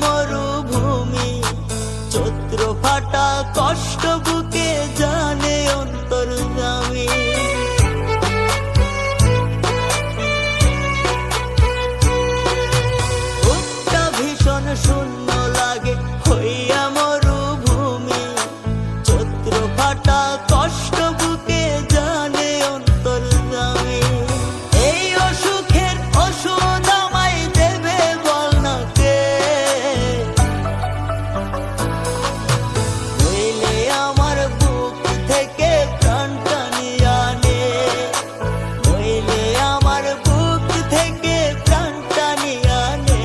মরুভূমি, চৈত্র ফাটা কষ্ট বুকে জানে অন্তর্যামী। বুকটা ভীষণ শূন্য লাগে হইয়া মরুভূমি, চৈত্র ফাটা কষ্ট বুকে জানে অন্তর্যামী। এই অসুখের ওষুধ আমায় দেবে বল না কে, নইলে আমার বুক থেকে প্রাণটা নিয়ে আনে, নইলে আমার বুক থেকে প্রাণটা নিয়ে আনে।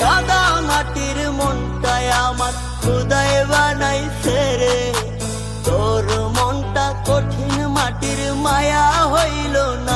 কাদা মাটির মনটায় আমার খুদায় বানাইছে রে, তোর মনটা কঠিন মাটির মায়া হইল না